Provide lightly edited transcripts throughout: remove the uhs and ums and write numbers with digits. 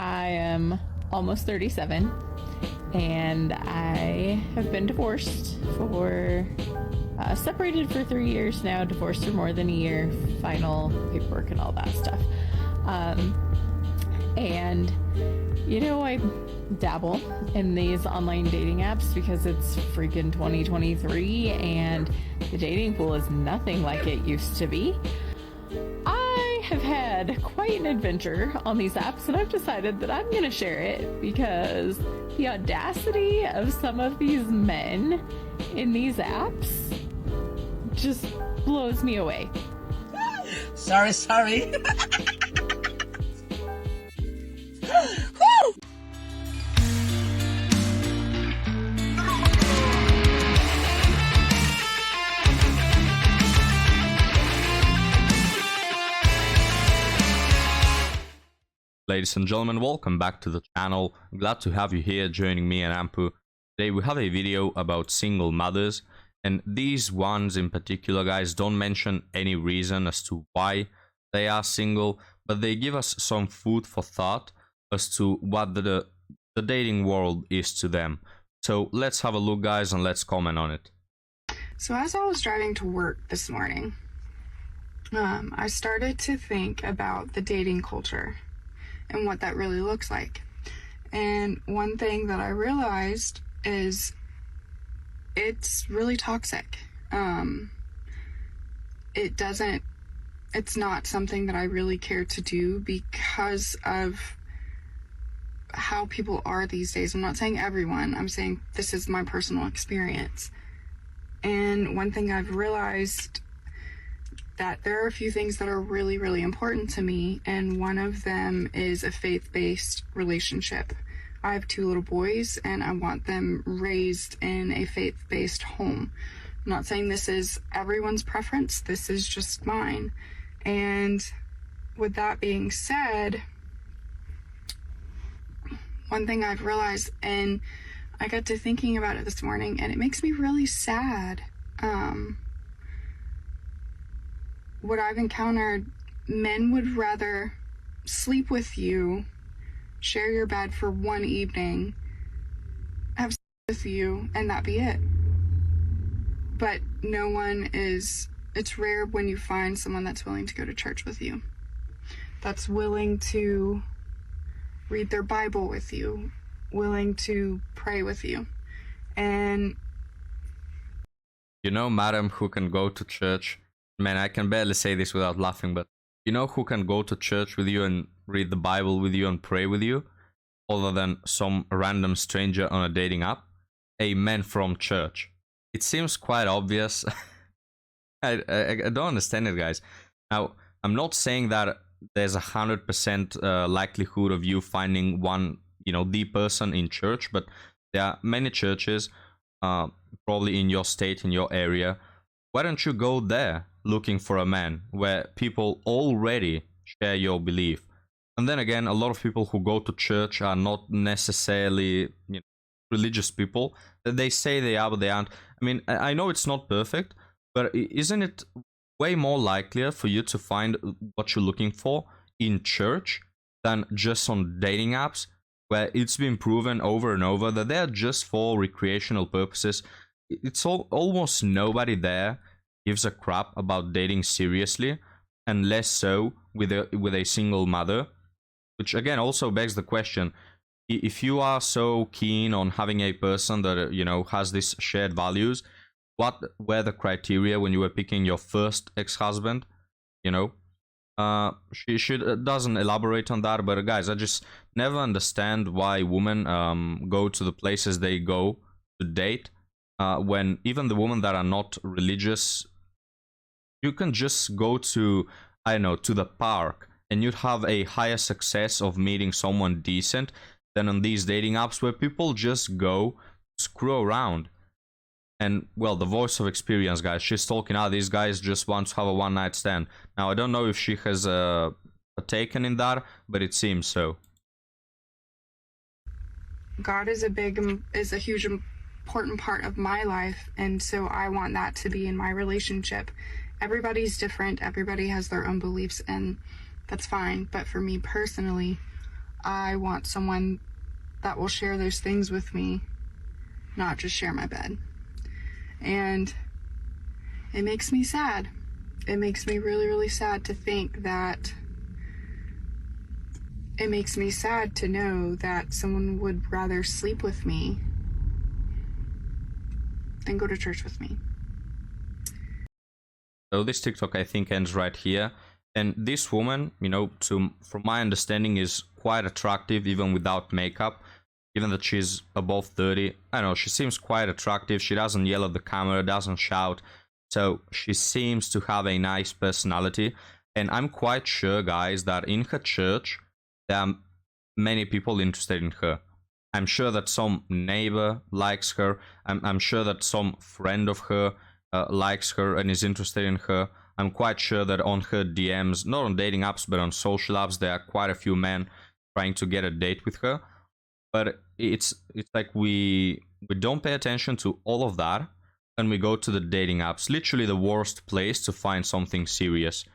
I am almost 37 and I have been divorced for separated for 3 years now, divorced for more than a year, final paperwork and all that stuff. And I dabble in these online dating apps because it's freaking 2023 and the dating pool is nothing like it used to be. I have had quite an adventure on these apps and I've decided that I'm going to share it because the audacity of some of these men in these apps just blows me away. Sorry. Ladies and gentlemen, welcome back to the channel. Glad to have you here joining me and Ampu. Today we have a video about single mothers, and these ones in particular, guys, don't mention any reason as to why they are single, but they give us some food for thought as to what the dating world is to them. So let's have a look, guys, and let's comment on it. So as I was driving to work this morning, I started to think about the dating culture and what that really looks like. And one thing that I realized is it's really toxic. It's not something that I really care to do because of how people are these days. I'm not saying everyone, I'm saying this is my personal experience. And one thing I've realized that there are a few things that are really, really important to me, and one of them is a faith-based relationship. I have 2 little boys, and I want them raised in a faith-based home. I'm not saying this is everyone's preference, this is just mine. And with that being said, one thing I've realized, and I got to thinking about it this morning, and it makes me really sad. What I've encountered, men would rather sleep with you, share your bed for one evening, have sex with you, and that be it. But it's rare when you find someone that's willing to go to church with you, that's willing to read their Bible with you, willing to pray with you. And madam who can go to church, man, I can barely say this without laughing, but who can go to church with you and read the Bible with you and pray with you, other than some random stranger on a dating app? A man from church. It seems quite obvious. I don't understand it, guys. Now, I'm not saying that there's 100% likelihood of you finding one, the person in church, but there are many churches, probably in your state, in your area. Why don't you go there looking for a man where people already share your belief? And then again, a lot of people who go to church are not necessarily religious people. They say they are, but they aren't. I mean, I know it's not perfect, but isn't it way more likelier for you to find what you're looking for in church than just on dating apps, where it's been proven over and over that they're just for recreational purposes? It's almost nobody there gives a crap about dating seriously, and less so with a single mother. Which again also begs the question: if you are so keen on having a person that has these shared values, what were the criteria when you were picking your first ex-husband? She doesn't elaborate on that, but guys, I just never understand why women go to the places they go to date, when even the women that are not religious, you can just go to, I don't know, to the park, and you'd have a higher success of meeting someone decent than on these dating apps where people just go screw around. And, well, the voice of experience, guys, she's talking out, these guys just want to have a one-night stand. Now, I don't know if she has taken in that, but it seems so. God is a huge important part of my life, and so I want that to be in my relationship. Everybody's different, everybody has their own beliefs, and that's fine. But for me personally, I want someone that will share those things with me, not just share my bed. And it makes me sad. It makes me really, really sad to think that it makes me sad to know that someone would rather sleep with me than go to church with me. So this TikTok, I think, ends right here. And this woman, you know, from my understanding, is quite attractive even without makeup. Given that she's above 30, I don't know, she seems quite attractive. She doesn't yell at the camera, doesn't shout. So she seems to have a nice personality. And I'm quite sure, guys, that in her church, there are many people interested in her. I'm sure that some neighbor likes her. I'm sure that some friend of her likes her and is interested in her. I'm quite sure that on her DMs, not on dating apps, but on social apps, there are quite a few men trying to get a date with her. But it's like we don't pay attention to all of that, and we go to the dating apps, literally the worst place to find something serious.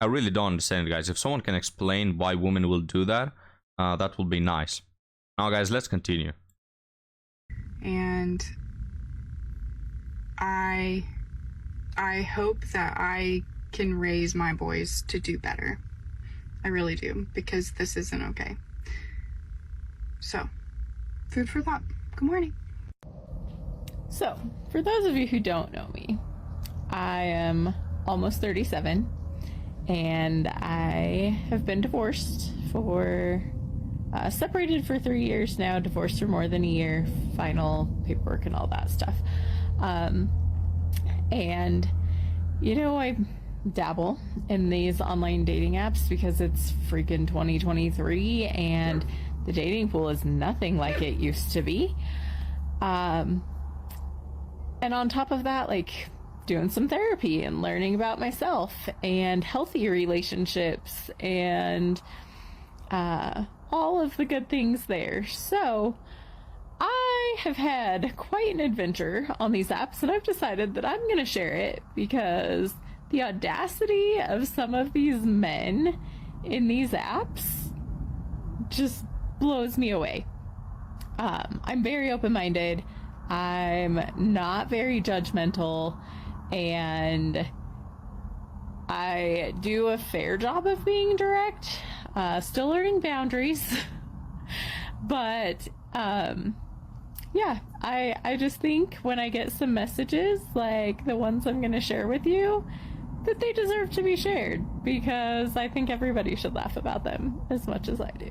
I really don't understand it, guys. If someone can explain why women will do that, that would be nice. Now, guys, let's continue. And I hope that I can raise my boys to do better. I really do, because this isn't okay. So, food for thought. Good morning. So, for those of you who don't know me, I am almost 37, and I have been divorced for, separated for 3 years now, divorced for more than a year, final paperwork and all that stuff. And, you know, I dabble in these online dating apps because it's freaking 2023, and the dating pool is nothing like it used to be. And on top of that, like, doing some therapy and learning about myself and healthy relationships and all of the good things there. So I have had quite an adventure on these apps, and I've decided that I'm going to share it because the audacity of some of these men in these apps just blows me away. I'm very open-minded. I'm not very judgmental, and I do a fair job of being direct, still learning boundaries. But yeah, I just think when I get some messages like the ones I'm going to share with you, that they deserve to be shared, because I think everybody should laugh about them as much as I do.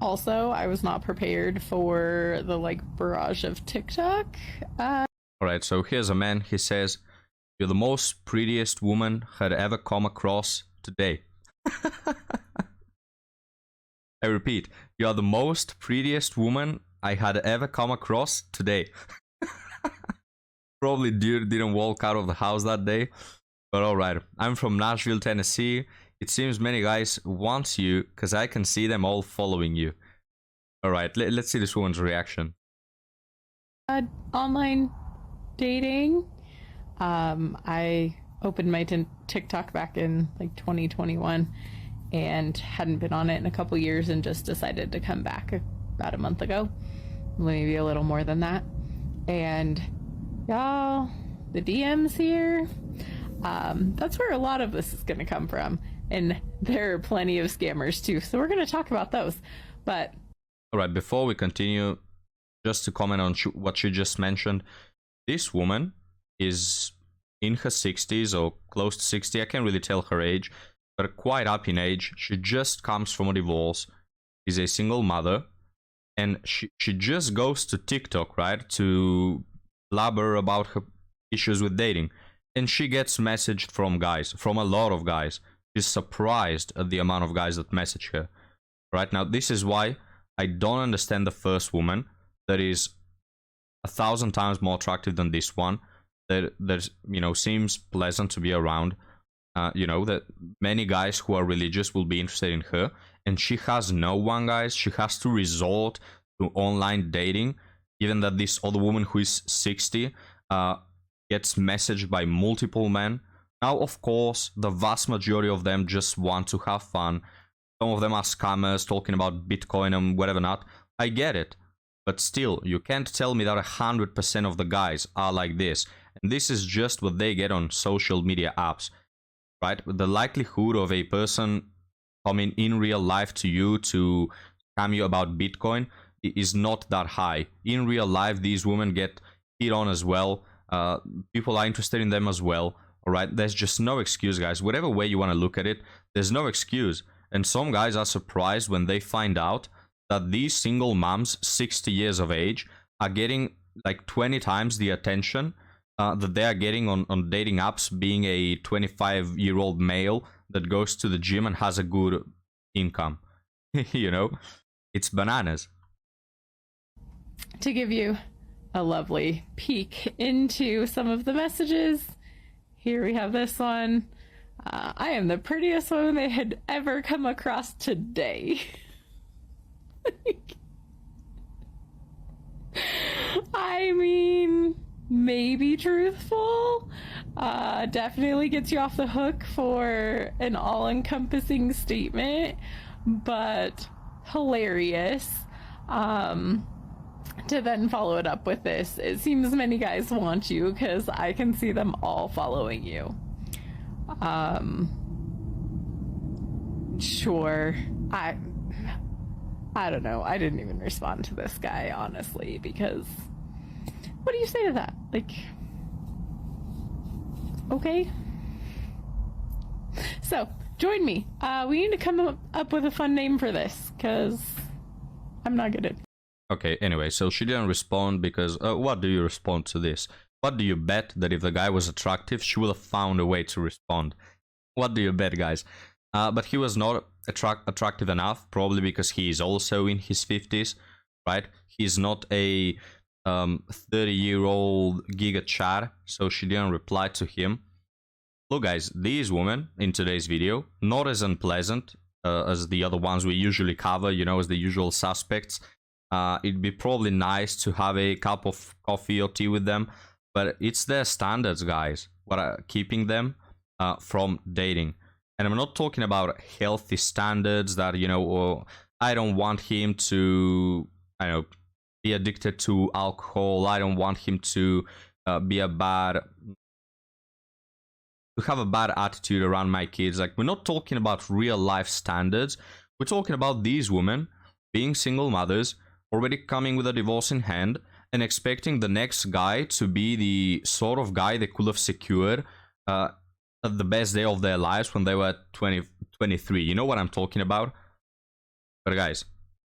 Also, I was not prepared for the barrage of TikTok. Alright, so here's a man. He says, "You're the most prettiest woman I'd ever come across today." I repeat, you are the most prettiest woman I had ever come across today. Probably didn't walk out of the house that day. But alright, I'm from Nashville, Tennessee. It seems many guys want you because I can see them all following you. Alright, let's see this woman's reaction. Online dating. I opened my TikTok back in 2021 and hadn't been on it in a couple years, and just decided to come back about a month ago, maybe a little more than that. And y'all, the DMs here, that's where a lot of this is going to come from, and there are plenty of scammers too, so we're going to talk about those. But all right, before we continue, just to comment on what she just mentioned, this woman is in her 60s or close to 60. I can't really tell her age, but quite up in age. She just comes from a divorce, is a single mother, and she just goes to TikTok, right, to blabber about her issues with dating. And she gets messaged from guys, from a lot of guys. She's surprised at the amount of guys that message her. Right now, this is why I don't understand the first woman that is 1,000 times more attractive than this one. That seems pleasant to be around. That many guys who are religious will be interested in her, and she has no one, guys. She has to resort to online dating, given that this other woman who is 60 gets messaged by multiple men. Now, of course, the vast majority of them just want to have fun. some of them are scammers talking about Bitcoin and whatever not. I get it. But still, you can't tell me that 100% of the guys are like this. And this is just what they get on social media apps, right? The likelihood of a person coming in real life to you to scam you about Bitcoin is not that high. In real life, these women get hit on as well. People are interested in them as well. All right, there's just no excuse, guys. Whatever way you want to look at it, there's no excuse. And some guys are surprised when they find out that these single moms, 60 years of age, are getting like 20 times the attention that they are getting on dating apps, being a 25-year-old male that goes to the gym and has a good income. You know, it's bananas. To give you a lovely peek into some of the messages, here we have this one. I am the prettiest woman they had ever come across today. I mean, maybe truthful. Definitely gets you off the hook for an all-encompassing statement, but hilarious. To then follow it up with this, it seems many guys want you because I can see them all following you. Sure. I don't know. I didn't even respond to this guy, honestly, because what do you say to that? Like, okay. So, join me. We need to come up with a fun name for this, because I'm not good at it. Okay, anyway, so she didn't respond because, what do you respond to this? What do you bet that if the guy was attractive, she would have found a way to respond? What do you bet, guys? But he was not attractive enough, probably because he is also in his 50s, right? He's not a 30-year-old giga chad, so she didn't reply to him. Look, guys, these women in today's video, not as unpleasant as the other ones we usually cover, you know, as the usual suspects. It'd be probably nice to have a cup of coffee or tea with them, but it's their standards, guys, what are keeping them from dating. And I'm not talking about healthy standards that, you know, or I don't want him to, I don't know, be addicted to alcohol. I don't want him to be to have a bad attitude around my kids. Like, we're not talking about real life standards. We're talking about these women being single mothers, already coming with a divorce in hand, and expecting the next guy to be the sort of guy they could have secured at the best day of their lives when they were 23. You know what I'm talking about? But guys,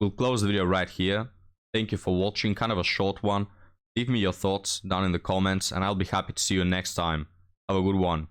we'll close the video right here. Thank you for watching, kind of a short one. Leave me your thoughts down in the comments, and I'll be happy to see you next time. Have a good one.